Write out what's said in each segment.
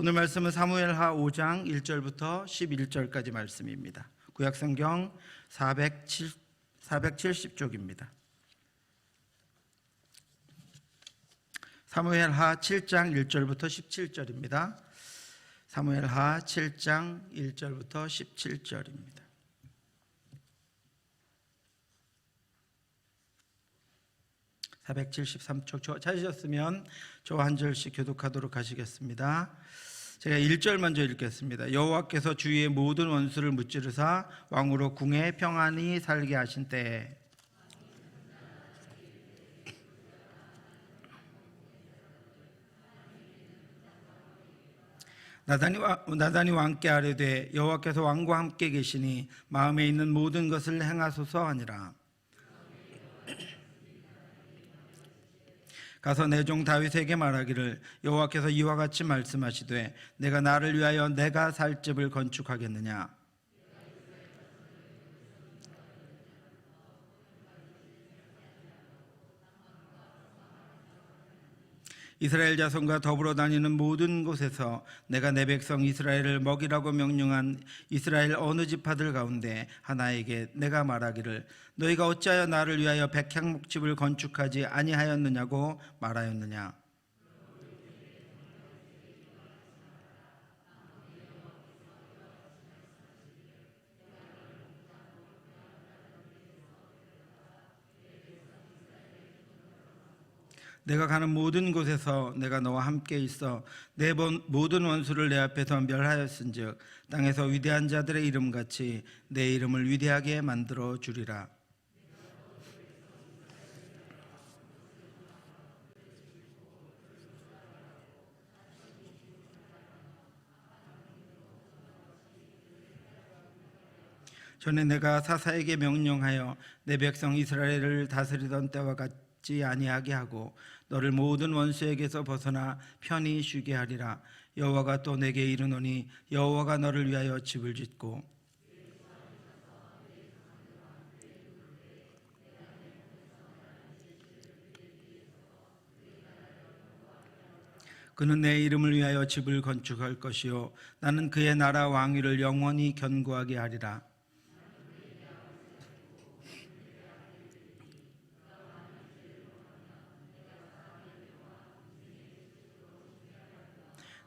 오늘 말씀은 사무엘하 5장 1절부터 11절까지 말씀입니다. 구약성경 470쪽입니다. 사무엘하 7장 1절부터 17절입니다. 사무엘하 7장 1절부터 17절입니다. (473쪽) 찾으셨으면 저와 한 절씩 교독하도록 하시겠습니다. 제가 1절 먼저 읽겠습니다. 여호와께서 주위의 모든 원수를 무찌르사 왕으로 궁에 평안히 살게 하신 때에 나단이 왕께 아뢰되 여호와께서 왕과 함께 계시니 마음에 있는 모든 것을 행하소서 하니라. 가서 내 종 다윗에게 말하기를 여호와께서 이와 같이 말씀하시되 내가 나를 위하여 내가 살 집을 건축하겠느냐. 이스라엘 자손과 더불어 다니는 모든 곳에서 내가 내 백성 이스라엘을 먹이라고 명령한 이스라엘 어느 지파들 가운데 하나에게 내가 말하기를 너희가 어찌하여 나를 위하여 백향목집을 건축하지 아니하였느냐고 말하였느냐. 내가 가는 모든 곳에서 내가 너와 함께 있어 내 모든 원수를 내 앞에서 멸하였은즉 땅에서 위대한 자들의 이름같이 내 이름을 위대하게 만들어 주리라. 전에 내가 사사에게 명령하여 내 백성 이스라엘을 다스리던 때와 같지 아니하게 하고 너를 모든 원수에게서 벗어나 편히 쉬게 하리라. 여호와가 또 내게 이르노니 여호와가 너를 위하여 집을 짓고 그는 내 이름을 위하여 집을 건축할 것이요 나는 그의 나라 왕위를 영원히 견고하게 하리라.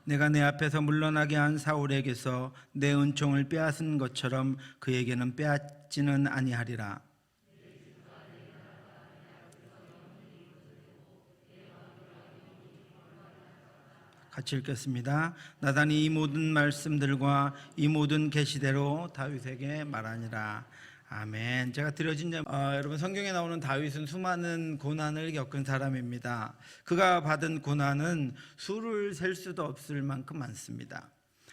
내가 내 앞에서 물러나게 한 사울에게서 내 은총을 빼앗은 것처럼 그에게는 빼앗지는 아니하리라. 같이 읽겠습니다. 나단이 이 모든 말씀들과 이 모든 계시대로 다윗에게 말하니라. 아멘. 제가 드려진 여러분, 성경에 나오는 다윗은 수많은 고난을 겪은 사람입니다. 그가 받은 고난은 수를 셀 수도 없을 만큼 많습니다.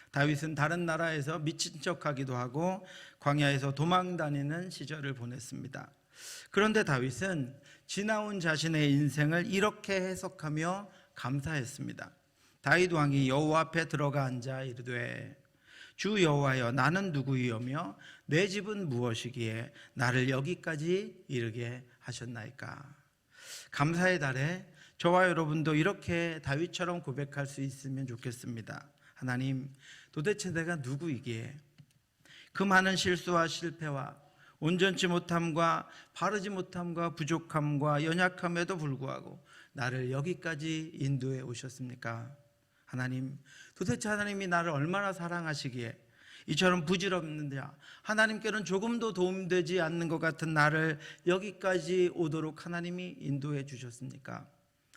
다윗은 다른 나라에서 미친 척하기도 하고 광야에서 도망 다니는 시절을 보냈습니다. 그런데 다윗은 지나온 자신의 인생을 이렇게 해석하며 감사했습니다. 다윗 왕이 여호와 앞에 들어가 앉아 이르되 주 여호와여 나는 누구이오며 내 집은 무엇이기에 나를 여기까지 이르게 하셨나이까. 감사의 달에 저와 여러분도 이렇게 다윗처럼 고백할 수 있으면 좋겠습니다. 하나님, 도대체 내가 누구이기에 그 많은 실수와 실패와 온전치 못함과 바르지 못함과 부족함과 연약함에도 불구하고 나를 여기까지 인도해 오셨습니까? 하나님, 도대체 하나님이 나를 얼마나 사랑하시기에 이처럼 부질없는 자, 하나님께는 조금도 도움되지 않는 것 같은 나를 여기까지 오도록 하나님이 인도해 주셨습니까?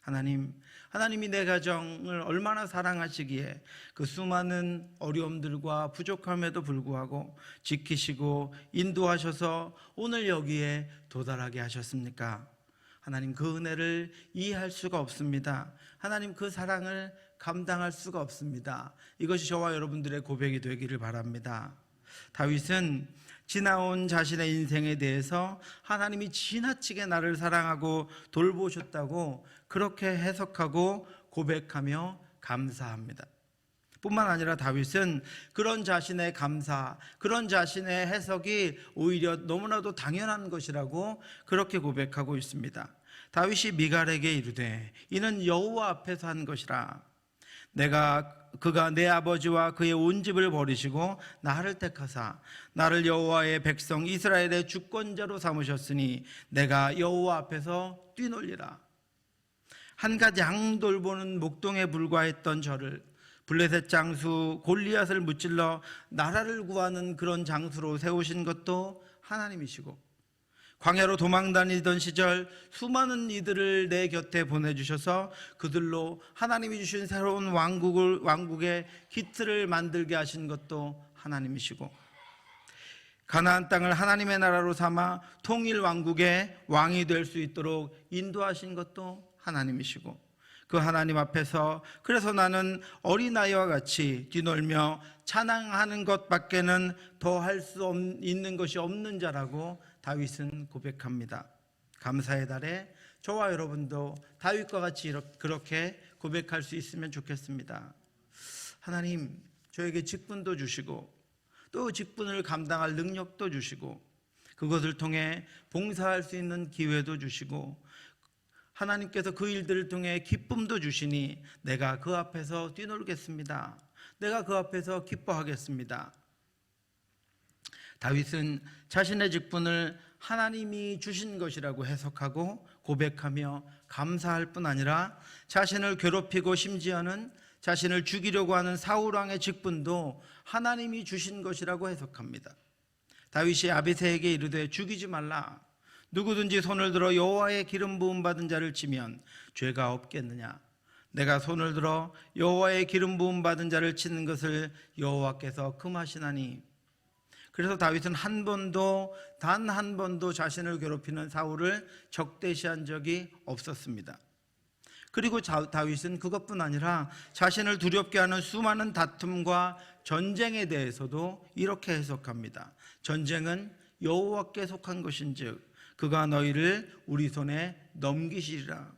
하나님이 내 가정을 얼마나 사랑하시기에 그 수많은 어려움들과 부족함에도 불구하고 지키시고 인도하셔서 오늘 여기에 도달하게 하셨습니까? 하나님, 그 은혜를 이해할 수가 없습니다. 하나님, 그 사랑을 감당할 수가 없습니다. 이것이 저와 여러분들의 고백이 되기를 바랍니다. 다윗은 지나온 자신의 인생에 대해서 하나님이 지나치게 나를 사랑하고 돌보셨다고 그렇게 해석하고 고백하며 감사합니다. 뿐만 아니라 다윗은 그런 자신의 감사, 그런 자신의 해석이 오히려 너무나도 당연한 것이라고 그렇게 고백하고 있습니다. 다윗이 미갈에게 이르되 이는 여호와 앞에서 한 것이라. 그가 내 아버지와 그의 온 집을 버리시고 나를 택하사 나를 여호와의 백성 이스라엘의 주권자로 삼으셨으니 내가 여호와 앞에서 뛰놀리라. 한 가지 양 돌보는 목동에 불과했던 저를 블레셋 장수 골리앗을 무찔러 나라를 구하는 그런 장수로 세우신 것도 하나님이시고, 광야로 도망다니던 시절 수많은 이들을 내 곁에 보내주셔서 그들로 하나님이 주신 새로운 왕국의 기틀을 만들게 하신 것도 하나님이시고, 가나안 땅을 하나님의 나라로 삼아 통일 왕국의 왕이 될 수 있도록 인도하신 것도 하나님이시고, 그 하나님 앞에서 그래서 나는 어린아이와 같이 뛰놀며 찬양하는 것밖에는 더 할 수 있는 것이 없는 자라고 다윗은 고백합니다. 감사의 달에 저와 여러분도 다윗과 같이 그렇게 고백할 수 있으면 좋겠습니다. 하나님, 저에게 직분도 주시고 또 직분을 감당할 능력도 주시고 그것을 통해 봉사할 수 있는 기회도 주시고 하나님께서 그 일들을 통해 기쁨도 주시니 내가 그 앞에서 뛰놀겠습니다. 내가 그 앞에서 기뻐하겠습니다. 다윗은 자신의 직분을 하나님이 주신 것이라고 해석하고 고백하며 감사할 뿐 아니라 자신을 괴롭히고 심지어는 자신을 죽이려고 하는 사울왕의 직분도 하나님이 주신 것이라고 해석합니다. 다윗이 아비새에게 이르되 죽이지 말라. 누구든지 손을 들어 여호와의 기름 부음 받은 자를 치면 죄가 없겠느냐. 내가 손을 들어 여호와의 기름 부음 받은 자를 치는 것을 여호와께서 금하시나니. 그래서 다윗은 단 한 번도 자신을 괴롭히는 사울을 적대시한 적이 없었습니다. 그리고 다윗은 그것뿐 아니라 자신을 두렵게 하는 수많은 다툼과 전쟁에 대해서도 이렇게 해석합니다. 전쟁은 여호와께 속한 것인즉 그가 너희를 우리 손에 넘기시리라.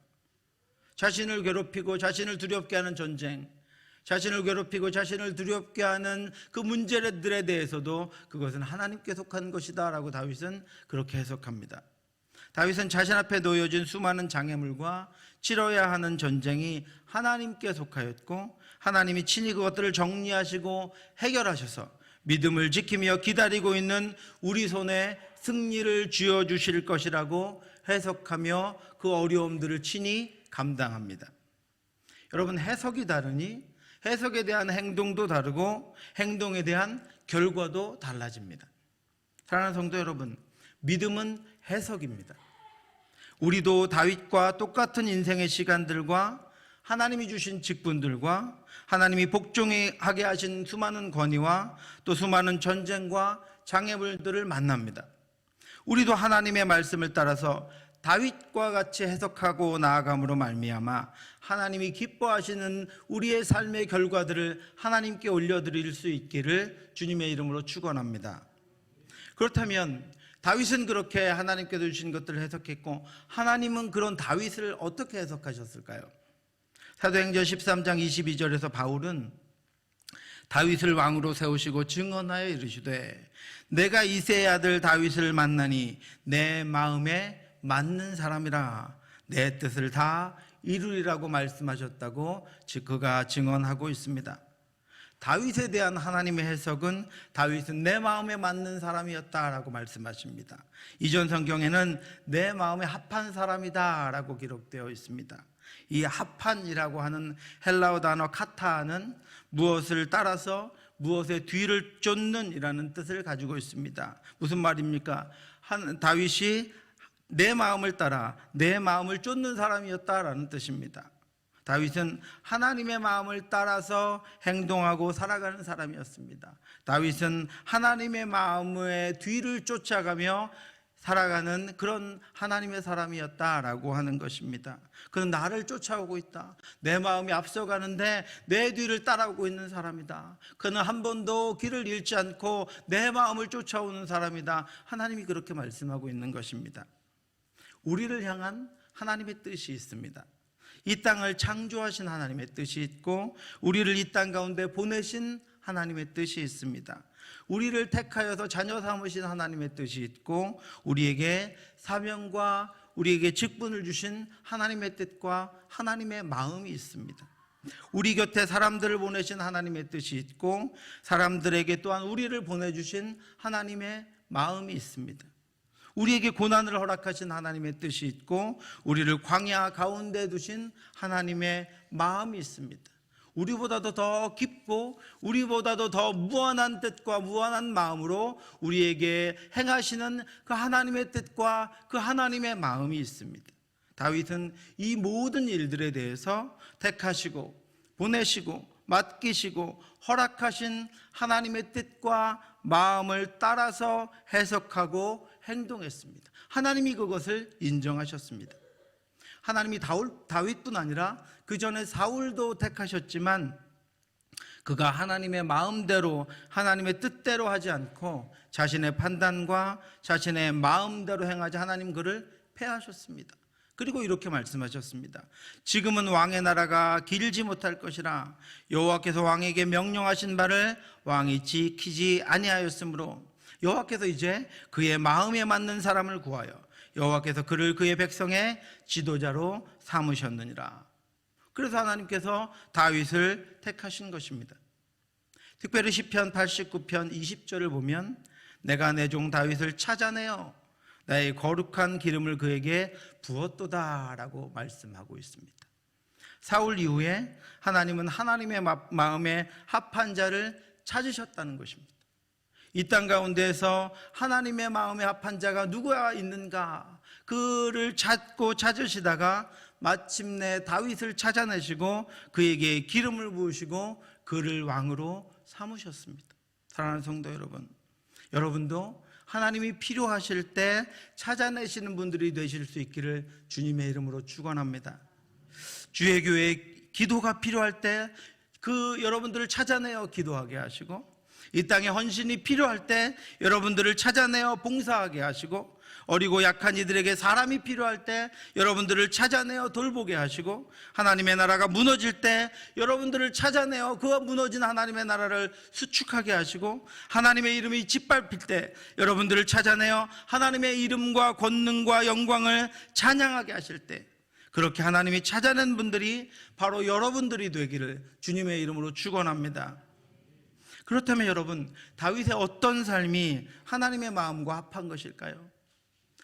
자신을 괴롭히고 자신을 두렵게 하는 전쟁, 자신을 괴롭히고 자신을 두렵게 하는 그 문제들에 대해서도 그것은 하나님께 속한 것이다 라고 다윗은 그렇게 해석합니다. 다윗은 자신 앞에 놓여진 수많은 장애물과 치러야 하는 전쟁이 하나님께 속하였고 하나님이 친히 그것들을 정리하시고 해결하셔서 믿음을 지키며 기다리고 있는 우리 손에 승리를 쥐어주실 것이라고 해석하며 그 어려움들을 친히 감당합니다. 여러분, 해석이 다르니 해석에 대한 행동도 다르고 행동에 대한 결과도 달라집니다. 사랑하는 성도 여러분, 믿음은 해석입니다. 우리도 다윗과 똑같은 인생의 시간들과 하나님이 주신 직분들과 하나님이 복종하게 하신 수많은 권위와 또 수많은 전쟁과 장애물들을 만납니다. 우리도 하나님의 말씀을 따라서 다윗과 같이 해석하고 나아감으로 말미암아 하나님이 기뻐하시는 우리의 삶의 결과들을 하나님께 올려드릴 수 있기를 주님의 이름으로 축원합니다. 그렇다면 다윗은 그렇게 하나님께서 주신 것들을 해석했고 하나님은 그런 다윗을 어떻게 해석하셨을까요? 사도행전 13장 22절에서 바울은 다윗을 왕으로 세우시고 증언하여 이르시되 내가 이새의 아들 다윗을 만나니 내 마음에 맞는 사람이라 내 뜻을 다 이루리라고 말씀하셨다고 그가 증언하고 있습니다. 다윗에 대한 하나님의 해석은 다윗은 내 마음에 맞는 사람이었다라고 말씀하십니다. 이전 성경에는 내 마음에 합한 사람이다라고 기록되어 있습니다. 이 합한이라고 하는 헬라어 단어 카타는 무엇을 따라서 무엇의 뒤를 쫓는 이라는 뜻을 가지고 있습니다. 무슨 말입니까? 다윗이 내 마음을 따라 내 마음을 쫓는 사람이었다라는 뜻입니다. 다윗은 하나님의 마음을 따라서 행동하고 살아가는 사람이었습니다. 다윗은 하나님의 마음의 뒤를 쫓아가며 살아가는 그런 하나님의 사람이었다라고 하는 것입니다. 그는 나를 쫓아오고 있다. 내 마음이 앞서가는데 내 뒤를 따라오고 있는 사람이다. 그는 한 번도 길을 잃지 않고 내 마음을 쫓아오는 사람이다. 하나님이 그렇게 말씀하고 있는 것입니다. 우리를 향한 하나님의 뜻이 있습니다. 이 땅을 창조하신 하나님의 뜻이 있고 우리를 이 땅 가운데 보내신 하나님의 뜻이 있습니다. 우리를 택하여서 자녀 삼으신 하나님의 뜻이 있고 우리에게 사명과 우리에게 직분을 주신 하나님의 뜻과 하나님의 마음이 있습니다. 우리 곁에 사람들을 보내신 하나님의 뜻이 있고 사람들에게 또한 우리를 보내주신 하나님의 마음이 있습니다. 우리에게 고난을 허락하신 하나님의 뜻이 있고 우리를 광야 가운데 두신 하나님의 마음이 있습니다. 우리보다도 더 깊고 우리보다도 더 무한한 뜻과 무한한 마음으로 우리에게 행하시는 그 하나님의 뜻과 그 하나님의 마음이 있습니다. 다윗은 이 모든 일들에 대해서 택하시고 보내시고 맡기시고 허락하신 하나님의 뜻과 마음을 따라서 해석하고 행동했습니다. 하나님이 그것을 인정하셨습니다. 하나님이 다윗뿐 아니라 그 전에 사울도 택하셨지만 그가 하나님의 마음대로 하나님의 뜻대로 하지 않고 자신의 판단과 자신의 마음대로 행하지 하나님 그를 패하셨습니다. 그리고 이렇게 말씀하셨습니다. 지금은 왕의 나라가 길지 못할 것이라 여호와께서 왕에게 명령하신 바를 왕이 지키지 아니하였으므로 여호와께서 이제 그의 마음에 맞는 사람을 구하여 여호와께서 그를 그의 백성의 지도자로 삼으셨느니라. 그래서 하나님께서 다윗을 택하신 것입니다. 특별히 시편 89편 20절을 보면 내가 내 종 다윗을 찾아내어 나의 거룩한 기름을 그에게 부었도다라고 말씀하고 있습니다. 사울 이후에 하나님은 하나님의 마음에 합한 자를 찾으셨다는 것입니다. 이 땅 가운데에서 하나님의 마음에 합한 자가 누가 있는가 그를 찾고 찾으시다가 마침내 다윗을 찾아내시고 그에게 기름을 부으시고 그를 왕으로 삼으셨습니다. 사랑하는 성도 여러분, 여러분도 하나님이 필요하실 때 찾아내시는 분들이 되실 수 있기를 주님의 이름으로 축원합니다. 주의 교회에 기도가 필요할 때 그 여러분들을 찾아내어 기도하게 하시고 이 땅에 헌신이 필요할 때 여러분들을 찾아내어 봉사하게 하시고 어리고 약한 이들에게 사람이 필요할 때 여러분들을 찾아내어 돌보게 하시고 하나님의 나라가 무너질 때 여러분들을 찾아내어 그 무너진 하나님의 나라를 수축하게 하시고 하나님의 이름이 짓밟힐 때 여러분들을 찾아내어 하나님의 이름과 권능과 영광을 찬양하게 하실 때 그렇게 하나님이 찾아낸 분들이 바로 여러분들이 되기를 주님의 이름으로 축원합니다. 그렇다면 여러분, 다윗의 어떤 삶이 하나님의 마음과 합한 것일까요?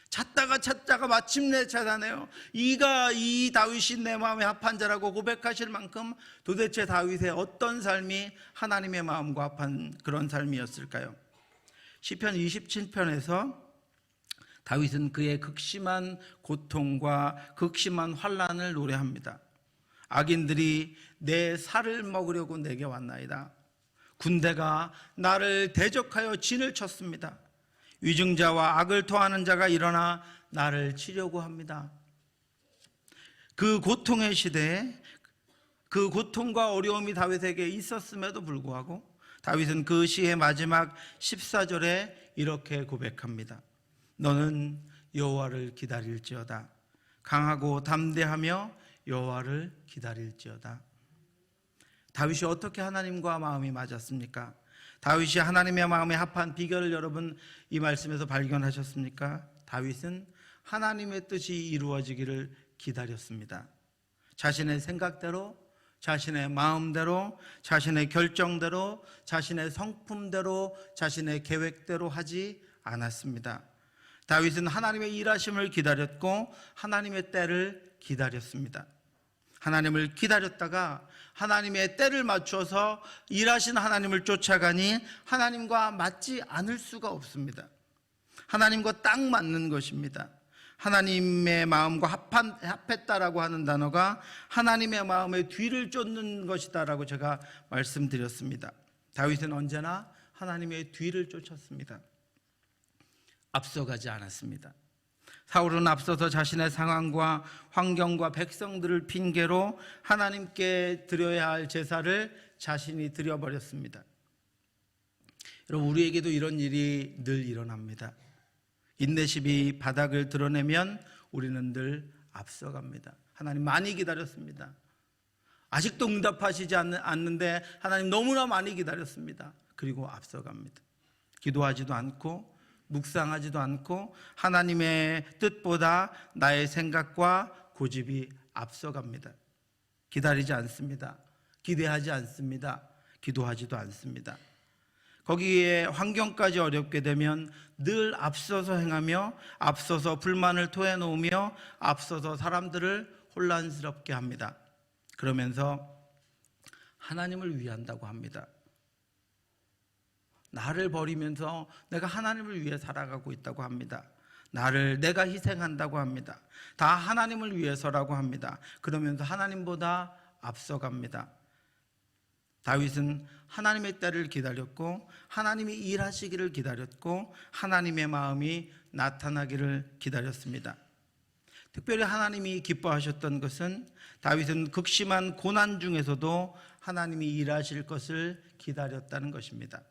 찾다가 마침내 찾아내요. 이 다윗이 내 마음에 합한 자라고 고백하실 만큼 도대체 다윗의 어떤 삶이 하나님의 마음과 합한 그런 삶이었을까요? 시편 27편에서 다윗은 그의 극심한 고통과 극심한 환난을 노래합니다. 악인들이 내 살을 먹으려고 내게 왔나이다. 군대가 나를 대적하여 진을 쳤습니다. 위증자와 악을 토하는 자가 일어나 나를 치려고 합니다. 그 고통의 시대에 그 고통과 어려움이 다윗에게 있었음에도 불구하고 다윗은 그 시의 마지막 14절에 이렇게 고백합니다. 너는 여호와를 기다릴지어다. 강하고 담대하며 여호와를 기다릴지어다. 다윗이 어떻게 하나님과 마음이 맞았습니까? 다윗이 하나님의 마음에 합한 비결을 여러분 이 말씀에서 발견하셨습니까? 다윗은 하나님의 뜻이 이루어지기를 기다렸습니다. 자신의 생각대로, 자신의 마음대로, 자신의 결정대로, 자신의 성품대로, 자신의 계획대로 하지 않았습니다. 다윗은 하나님의 일하심을 기다렸고 하나님의 때를 기다렸습니다. 하나님을 기다렸다가 하나님의 때를 맞춰서 일하신 하나님을 쫓아가니 하나님과 맞지 않을 수가 없습니다. 하나님과 딱 맞는 것입니다. 하나님의 마음과 합했다라고 하는 단어가 하나님의 마음의 뒤를 쫓는 것이다라고 제가 말씀드렸습니다. 다윗은 언제나 하나님의 뒤를 쫓았습니다. 앞서가지 않았습니다. 사울은 앞서서 자신의 상황과 환경과 백성들을 핑계로 하나님께 드려야 할 제사를 자신이 드려버렸습니다. 여러분, 우리에게도 이런 일이 늘 일어납니다. 인내심이 바닥을 드러내면 우리는 늘 앞서갑니다. 하나님 많이 기다렸습니다. 아직도 응답하시지 않는데 하나님 너무나 많이 기다렸습니다. 그리고 앞서갑니다. 기도하지도 않고 묵상하지도 않고 하나님의 뜻보다 나의 생각과 고집이 앞서갑니다. 기다리지 않습니다. 기대하지 않습니다. 기도하지도 않습니다. 거기에 환경까지 어렵게 되면 늘 앞서서 행하며 앞서서 불만을 토해놓으며 앞서서 사람들을 혼란스럽게 합니다. 그러면서 하나님을 위한다고 합니다. 나를 버리면서 내가 하나님을 위해 살아가고 있다고 합니다. 내가 희생한다고 합니다. 다 하나님을 위해서라고 합니다. 그러면서 하나님보다 앞서갑니다. 다윗은 하나님의 때를 기다렸고 하나님이 일하시기를 기다렸고 하나님의 마음이 나타나기를 기다렸습니다. 특별히 하나님이 기뻐하셨던 것은 다윗은 극심한 고난 중에서도 하나님이 일하실 것을 기다렸다는 것입니다.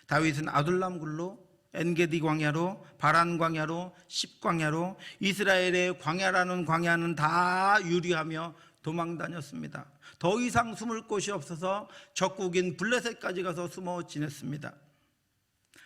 다윗은 아둘람 굴로, 엔게디 광야로, 바란 광야로, 십 광야로, 이스라엘의 광야라는 광야는 다 유리하며 도망 다녔습니다. 더 이상 숨을 곳이 없어서 적국인 블레셋까지 가서 숨어 지냈습니다.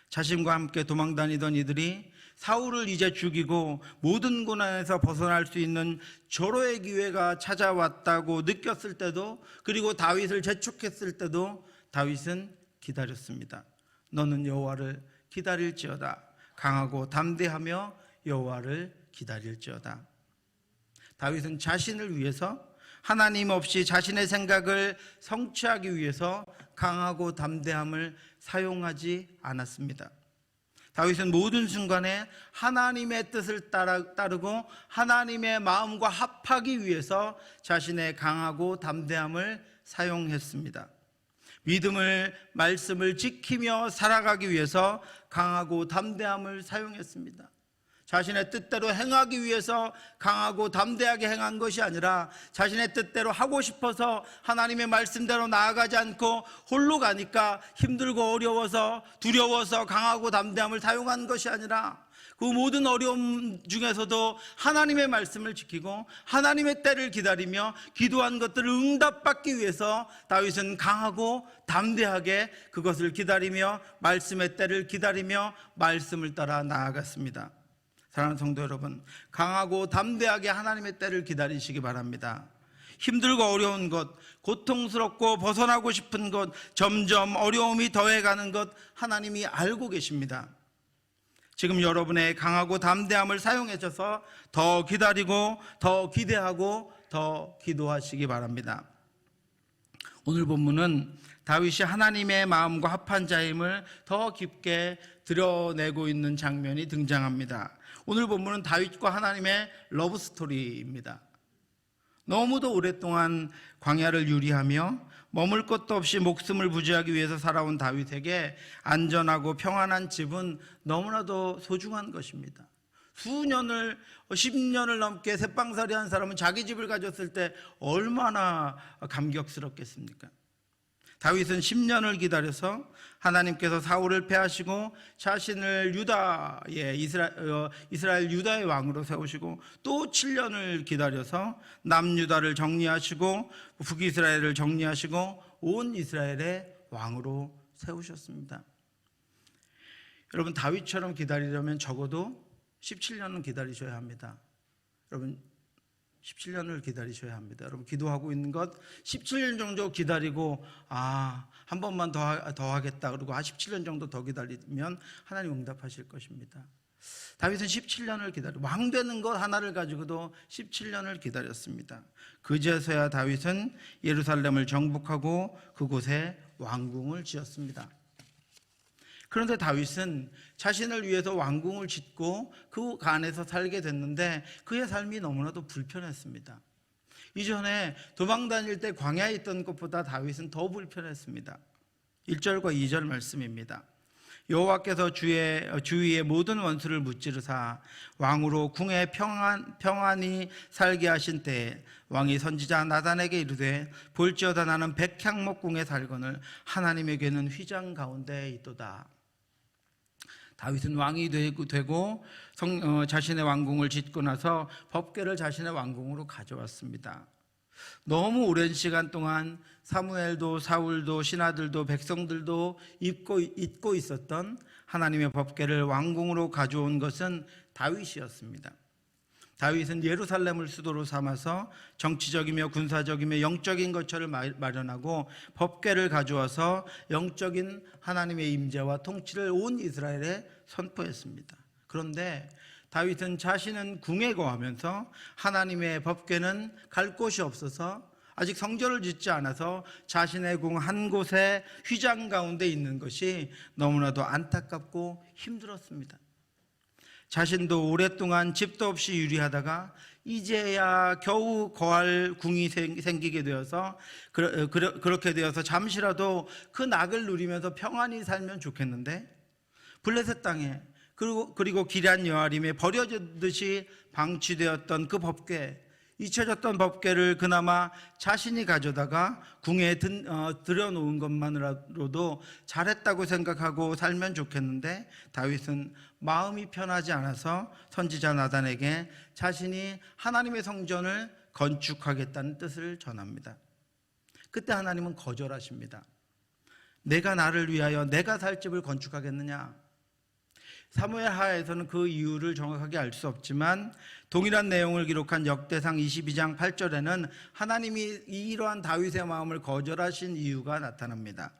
자신과 함께 도망 다니던 이들이 사울을 이제 죽이고 모든 고난에서 벗어날 수 있는 절호의 기회가 찾아왔다고 느꼈을 때도, 그리고 다윗을 재촉했을 때도 다윗은 기다렸습니다. 너는 여호와를 기다릴지어다. 강하고 담대하며 여호와를 기다릴지어다. 다윗은 자신을 위해서, 하나님 없이 자신의 생각을 성취하기 위해서 강하고 담대함을 사용하지 않았습니다. 다윗은 모든 순간에 하나님의 뜻을 따르고 하나님의 마음과 합하기 위해서 자신의 강하고 담대함을 사용했습니다. 말씀을 지키며 살아가기 위해서 강하고 담대함을 사용했습니다. 자신의 뜻대로 행하기 위해서 강하고 담대하게 행한 것이 아니라 자신의 뜻대로 하고 싶어서 하나님의 말씀대로 나아가지 않고 홀로 가니까 힘들고 어려워서 두려워서 강하고 담대함을 사용한 것이 아니라 그 모든 어려움 중에서도 하나님의 말씀을 지키고 하나님의 때를 기다리며 기도한 것들을 응답받기 위해서 다윗은 강하고 담대하게 그것을 기다리며 말씀의 때를 기다리며 말씀을 따라 나아갔습니다. 사랑하는 성도 여러분, 강하고 담대하게 하나님의 때를 기다리시기 바랍니다. 힘들고 어려운 것, 고통스럽고 벗어나고 싶은 것, 점점 어려움이 더해가는 것 하나님이 알고 계십니다. 지금 여러분의 강하고 담대함을 사용하셔서 더 기다리고 더 기대하고 더 기도하시기 바랍니다. 오늘 본문은 다윗이 하나님의 마음과 합한 자임을 더 깊게 드러내고 있는 장면이 등장합니다. 오늘 본문은 다윗과 하나님의 러브스토리입니다. 너무도 오랫동안 광야를 유리하며 머물 곳도 없이 목숨을 부지하기 위해서 살아온 다윗에게 안전하고 평안한 집은 너무나도 소중한 것입니다. 수년을 10년을 넘게 새빵살이 한 사람은 자기 집을 가졌을 때 얼마나 감격스럽겠습니까? 다윗은 10년을 기다려서 하나님께서 사울을 패하시고 자신을 이스라엘 유다의 왕으로 세우시고 또 7년을 기다려서 남유다를 정리하시고 북이스라엘을 정리하시고 온 이스라엘의 왕으로 세우셨습니다. 여러분, 다윗처럼 기다리려면 적어도 17년은 기다리셔야 합니다. 여러분, 17년을 기다리셔야 합니다. 여러분, 기도하고 있는 것 17년 정도 기다리고 한 번만 더 하겠다 그러고 17년 정도 더 기다리면 하나님 응답하실 것입니다. 다윗은 17년을 기다려 왕 되는 것 하나를 가지고도 17년을 기다렸습니다. 그제서야 다윗은 예루살렘을 정복하고 그곳에 왕궁을 지었습니다. 그런데 다윗은 자신을 위해서 왕궁을 짓고 그 안에서 살게 됐는데 그의 삶이 너무나도 불편했습니다. 이전에 도망 다닐 때 광야에 있던 것보다 다윗은 더 불편했습니다. 1절과 2절 말씀입니다. 여호와께서 주위의 모든 원수를 무찌르사 왕으로 궁에 평안히 살게 하신 때에 왕이 선지자 나단에게 이르되 볼지어다 나는 백향목궁에 살거늘 하나님에게는 휘장 가운데 있도다. 다윗은 왕이 되고 자신의 왕궁을 짓고 나서 법궤를 자신의 왕궁으로 가져왔습니다. 너무 오랜 시간 동안 사무엘도 사울도 신하들도 백성들도 잊고 있었던 하나님의 법궤를 왕궁으로 가져온 것은 다윗이었습니다. 다윗은 예루살렘을 수도로 삼아서 정치적이며 군사적이며 영적인 거처를 마련하고 법궤를 가져와서 영적인 하나님의 임재와 통치를 온 이스라엘에 선포했습니다. 그런데 다윗은 자신은 궁에 거하면서 하나님의 법궤는 갈 곳이 없어서 아직 성전을 짓지 않아서 자신의 궁 한 곳에 휘장 가운데 있는 것이 너무나도 안타깝고 힘들었습니다. 자신도 오랫동안 집도 없이 유리하다가 이제야 겨우 거할 궁이 생기게 되어서 그렇게 되어서 잠시라도 그 낙을 누리면서 평안히 살면 좋겠는데 블레셋 땅에 그리고 기럇 여아림에 버려지듯이 방치되었던 그 법궤, 잊혀졌던 법궤를 그나마 자신이 가져다가 궁에 들여놓은 것만으로도 잘했다고 생각하고 살면 좋겠는데 다윗은 마음이 편하지 않아서 선지자 나단에게 자신이 하나님의 성전을 건축하겠다는 뜻을 전합니다. 그때 하나님은 거절하십니다. 내가 나를 위하여 내가 살 집을 건축하겠느냐? 사무엘 하에서는 그 이유를 정확하게 알 수 없지만 동일한 내용을 기록한 역대상 22장 8절에는 하나님이 이러한 다윗의 마음을 거절하신 이유가 나타납니다.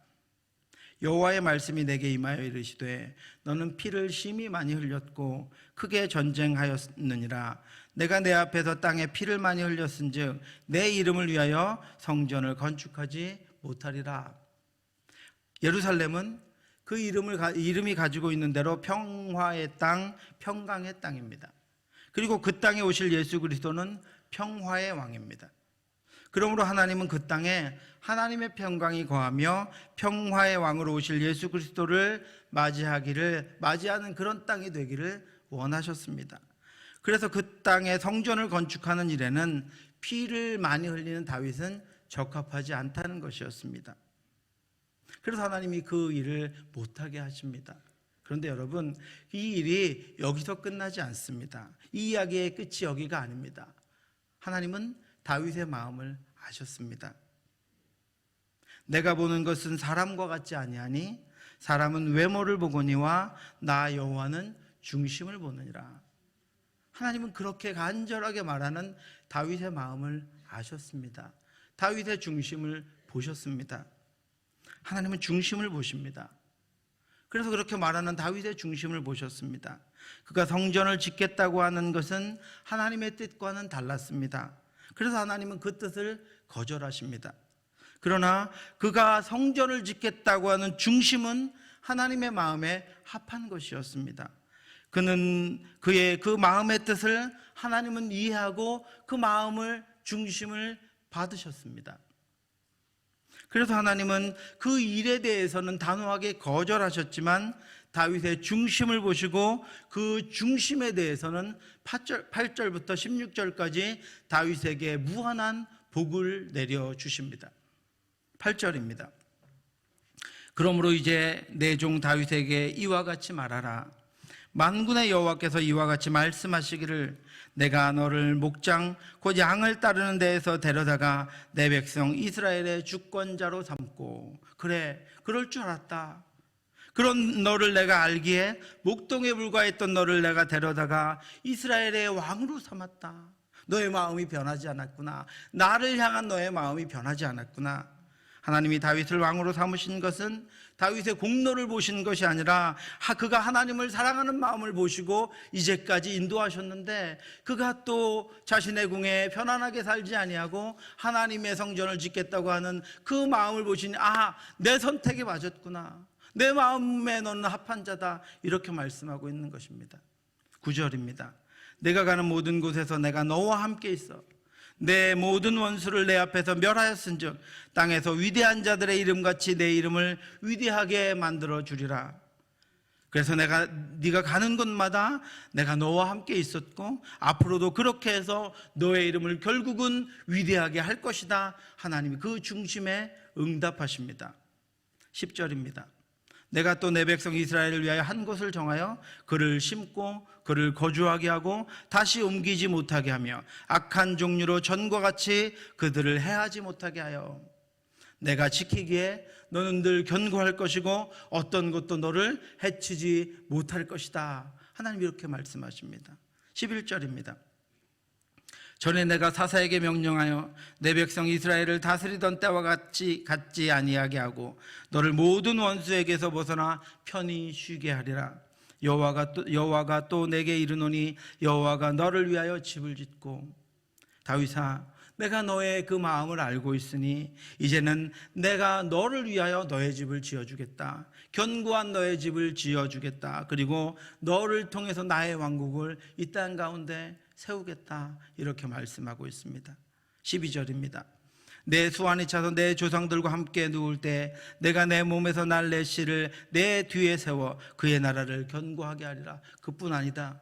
여호와의 말씀이 내게 임하여 이르시되 너는 피를 심히 많이 흘렸고 크게 전쟁하였느니라. 내가 내 앞에서 땅에 피를 많이 흘렸은즉 내 이름을 위하여 성전을 건축하지 못하리라. 예루살렘은 그 이름이 가지고 있는 대로 평화의 땅, 평강의 땅입니다. 그리고 그 땅에 오실 예수 그리스도는 평화의 왕입니다. 그러므로 하나님은 그 땅에 하나님의 평강이 거하며 평화의 왕으로 오실 예수 그리스도를 맞이하는 그런 땅이 되기를 원하셨습니다. 그래서 그 땅에 성전을 건축하는 일에는 피를 많이 흘리는 다윗은 적합하지 않다는 것이었습니다. 그래서 하나님이 그 일을 못하게 하십니다. 그런데 여러분, 이 일이 여기서 끝나지 않습니다. 이 이야기의 끝이 여기가 아닙니다. 하나님은 다윗의 마음을 아셨습니다. 내가 보는 것은 사람과 같지 아니하니 사람은 외모를 보거니와 나 여호와는 중심을 보느니라. 하나님은 그렇게 간절하게 말하는 다윗의 마음을 아셨습니다. 다윗의 중심을 보셨습니다. 하나님은 중심을 보십니다. 그래서 그렇게 말하는 다윗의 중심을 보셨습니다. 그가 성전을 짓겠다고 하는 것은 하나님의 뜻과는 달랐습니다. 그래서 하나님은 그 뜻을 거절하십니다. 그러나 그가 성전을 짓겠다고 하는 중심은 하나님의 마음에 합한 것이었습니다. 그는 그의 그 마음의 뜻을 하나님은 이해하고 그 마음을 중심을 받으셨습니다. 그래서 하나님은 그 일에 대해서는 단호하게 거절하셨지만 다윗의 중심을 보시고 그 중심에 대해서는 8절부터 16절까지 다윗에게 무한한 복을 내려주십니다. 8절입니다. 그러므로 이제 내 종 다윗에게 이와 같이 말하라. 만군의 여호와께서 이와 같이 말씀하시기를 내가 너를 목장 곧 양을 따르는 데에서 데려다가 내 백성 이스라엘의 주권자로 삼고 그래 그럴 줄 알았다. 그런 너를 내가 알기에 목동에 불과했던 너를 내가 데려다가 이스라엘의 왕으로 삼았다. 너의 마음이 변하지 않았구나. 나를 향한 너의 마음이 변하지 않았구나. 하나님이 다윗을 왕으로 삼으신 것은 다윗의 공로를 보신 것이 아니라 그가 하나님을 사랑하는 마음을 보시고 이제까지 인도하셨는데 그가 또 자신의 궁에 편안하게 살지 아니하고 하나님의 성전을 짓겠다고 하는 그 마음을 보시니 내 선택에 맞았구나. 내 마음에 너는 합한 자다. 이렇게 말씀하고 있는 것입니다. 9절입니다. 내가 가는 모든 곳에서 내가 너와 함께 있어 내 모든 원수를 내 앞에서 멸하였은즉 땅에서 위대한 자들의 이름같이 내 이름을 위대하게 만들어 주리라. 그래서 네가 가는 곳마다 내가 너와 함께 있었고 앞으로도 그렇게 해서 너의 이름을 결국은 위대하게 할 것이다. 하나님이 그 중심에 응답하십니다. 10절입니다. 내가 또 내 백성 이스라엘을 위하여 한 곳을 정하여 그를 심고 그를 거주하게 하고 다시 옮기지 못하게 하며 악한 종류로 전과 같이 그들을 해하지 못하게 하여 내가 지키기에 너는 늘 견고할 것이고 어떤 것도 너를 해치지 못할 것이다. 하나님 이렇게 말씀하십니다. 11절입니다. 전에 내가 사사에게 명령하여 내 백성 이스라엘을 다스리던 때와 같지 아니하게 하고 너를 모든 원수에게서 벗어나 편히 쉬게 하리라. 여호와가 또 내게 이르노니 여호와가 너를 위하여 집을 짓고 다윗아 내가 너의 그 마음을 알고 있으니 이제는 내가 너를 위하여 너의 집을 지어주겠다. 견고한 너의 집을 지어주겠다. 그리고 너를 통해서 나의 왕국을 이 땅 가운데 세우겠다. 이렇게 말씀하고 있습니다. 12절입니다. 내 수완이 차서 내 조상들과 함께 누울 때 내가 내 몸에서 날 내 씨를 내 뒤에 세워 그의 나라를 견고하게 하리라. 그뿐 아니다.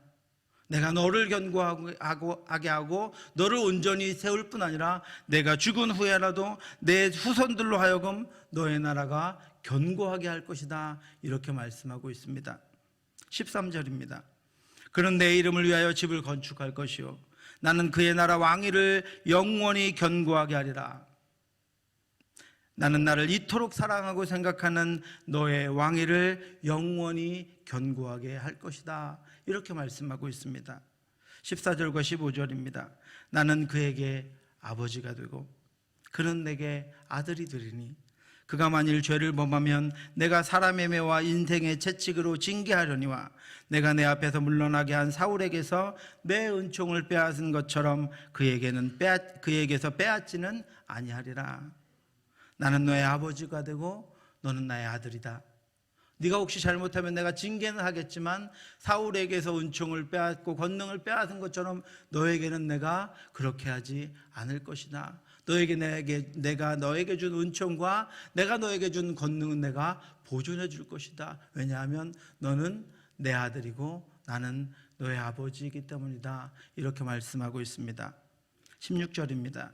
내가 너를 견고하게 하고 너를 온전히 세울 뿐 아니라 내가 죽은 후에라도 내 후손들로 하여금 너의 나라가 견고하게 할 것이다. 이렇게 말씀하고 있습니다. 13절입니다. 그는 내 이름을 위하여 집을 건축할 것이요 나는 그의 나라 왕위를 영원히 견고하게 하리라. 나는 나를 이토록 사랑하고 생각하는 너의 왕위를 영원히 견고하게 할 것이다. 이렇게 말씀하고 있습니다. 14절과 15절입니다. 나는 그에게 아버지가 되고 그는 내게 아들이 되리니 그가 만일 죄를 범하면 내가 사람의 매와 인생의 채찍으로 징계하려니와 내가 내 앞에서 물러나게 한 사울에게서 내 은총을 빼앗은 것처럼 그에게서 빼앗지는 아니하리라. 나는 너의 아버지가 되고 너는 나의 아들이다. 네가 혹시 잘못하면 내가 징계는 하겠지만 사울에게서 은총을 빼앗고 권능을 빼앗은 것처럼 너에게는 내가 그렇게 하지 않을 것이다. 내가 너에게 준 은총과 내가 너에게 준 권능은 내가 보존해 줄 것이다. 왜냐하면 너는 내 아들이고 나는 너의 아버지이기 때문이다. 이렇게 말씀하고 있습니다. 16절입니다.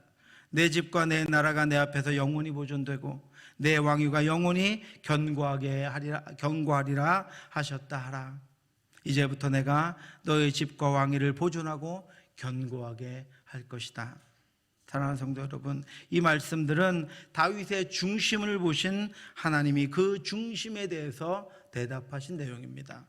내 집과 내 나라가 내 앞에서 영원히 보존되고 내 왕위가 영원히 견고하리라 하셨다 하라. 이제부터 내가 너의 집과 왕위를 보존하고 견고하게 할 것이다. 사랑하는 성도 여러분, 이 말씀들은 다윗의 중심을 보신 하나님이 그 중심에 대해서 대답하신 내용입니다.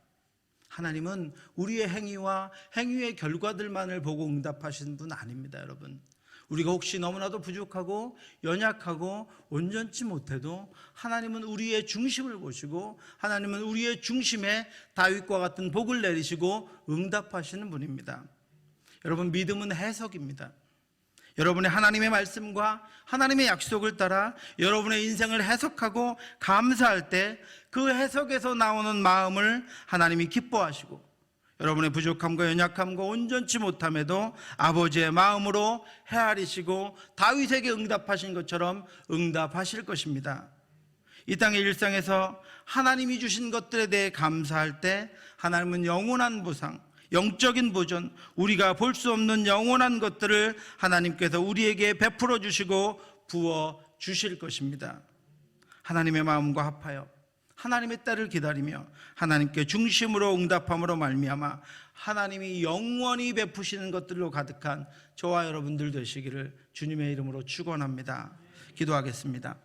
하나님은 우리의 행위와 행위의 결과들만을 보고 응답하시는 분 아닙니다, 여러분. 우리가 혹시 너무나도 부족하고 연약하고 온전치 못해도 하나님은 우리의 중심을 보시고 하나님은 우리의 중심에 다윗과 같은 복을 내리시고 응답하시는 분입니다. 여러분, 믿음은 해석입니다. 여러분의 하나님의 말씀과 하나님의 약속을 따라 여러분의 인생을 해석하고 감사할 때 그 해석에서 나오는 마음을 하나님이 기뻐하시고 여러분의 부족함과 연약함과 온전치 못함에도 아버지의 마음으로 헤아리시고 다윗에게 응답하신 것처럼 응답하실 것입니다. 이 땅의 일상에서 하나님이 주신 것들에 대해 감사할 때 하나님은 영원한 보상, 영적인 보존, 우리가 볼 수 없는 영원한 것들을 하나님께서 우리에게 베풀어 주시고 부어 주실 것입니다. 하나님의 마음과 합하여 하나님의 때를 기다리며 하나님께 중심으로 응답함으로 말미암아 하나님이 영원히 베푸시는 것들로 가득한 저와 여러분들 되시기를 주님의 이름으로 축원합니다. 기도하겠습니다.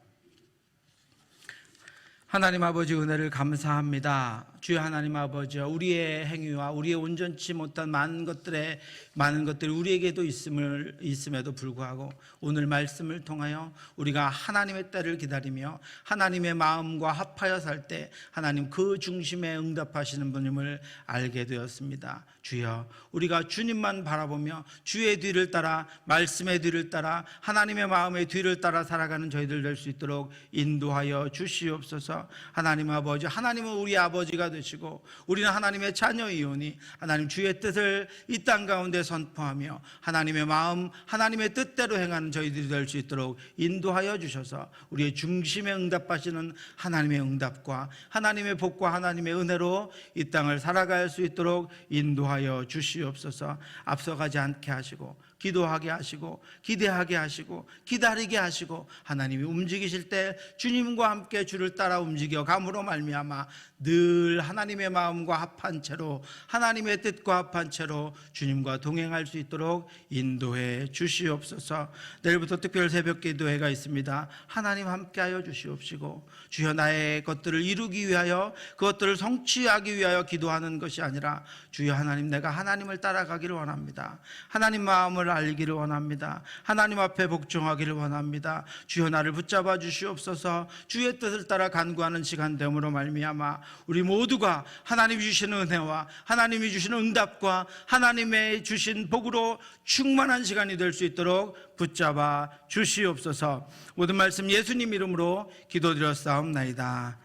하나님 아버지, 은혜를 감사합니다. 주여 하나님 아버지여, 우리의 행위와 우리의 온전치 못한 많은 것들이 우리에게도 있음에도 불구하고 오늘 말씀을 통하여 우리가 하나님의 때를 기다리며 하나님의 마음과 합하여 살 때 하나님 그 중심에 응답하시는 분임을 알게 되었습니다. 주여, 우리가 주님만 바라보며 주의 뒤를 따라, 말씀의 뒤를 따라, 하나님의 마음의 뒤를 따라 살아가는 저희들 될 수 있도록 인도하여 주시옵소서. 하나님 아버지, 하나님은 우리 아버지가 되시고 우리는 하나님의 자녀이오니 하나님 주의 뜻을 이 땅 가운데 선포하며 하나님의 마음, 하나님의 뜻대로 행하는 저희들이 될 수 있도록 인도하여 주셔서 우리의 중심에 응답하시는 하나님의 응답과 하나님의 복과 하나님의 은혜로 이 땅을 살아갈 수 있도록 인도하여 주시옵소서. 앞서가지 않게 하시고 기도하게 하시고 기대하게 하시고 기다리게 하시고 하나님이 움직이실 때 주님과 함께 주를 따라 움직여 감으로 말미암아 늘 하나님의 마음과 합한 채로 하나님의 뜻과 합한 채로 주님과 동행할 수 있도록 인도해 주시옵소서. 내일부터 특별 새벽 기도회가 있습니다. 하나님 함께하여 주시옵시고 주여, 나의 것들을 이루기 위하여 그것들을 성취하기 위하여 기도하는 것이 아니라 주여 하나님, 내가 하나님을 따라가기를 원합니다. 하나님 마음을 알기를 원합니다. 하나님 앞에 복종하기를 원합니다. 주여 나를 붙잡아 주시옵소서. 주의 뜻을 따라 간구하는 시간 됨으로 말미암아 우리 모두가 하나님이 주시는 은혜와 하나님이 주시는 응답과 하나님의 주신 복으로 충만한 시간이 될 수 있도록 붙잡아 주시옵소서. 모든 말씀 예수님 이름으로 기도드렸사옵나이다.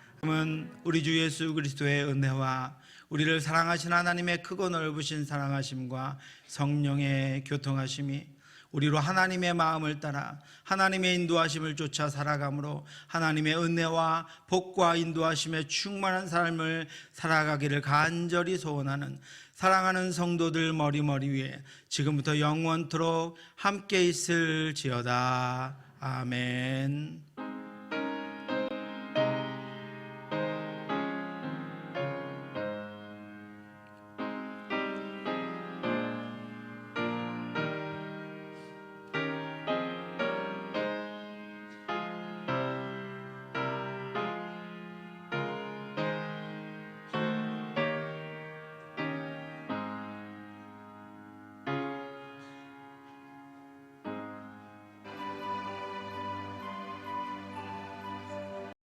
우리 주 예수 그리스도의 은혜와 우리를 사랑하신 하나님의 크고 넓으신 사랑하심과 성령의 교통하심이 우리로 하나님의 마음을 따라 하나님의 인도하심을 쫓아 살아감으로 하나님의 은혜와 복과 인도하심에 충만한 삶을 살아가기를 간절히 소원하는 사랑하는 성도들 머리 위에 지금부터 영원토록 함께 있을지어다. 아멘.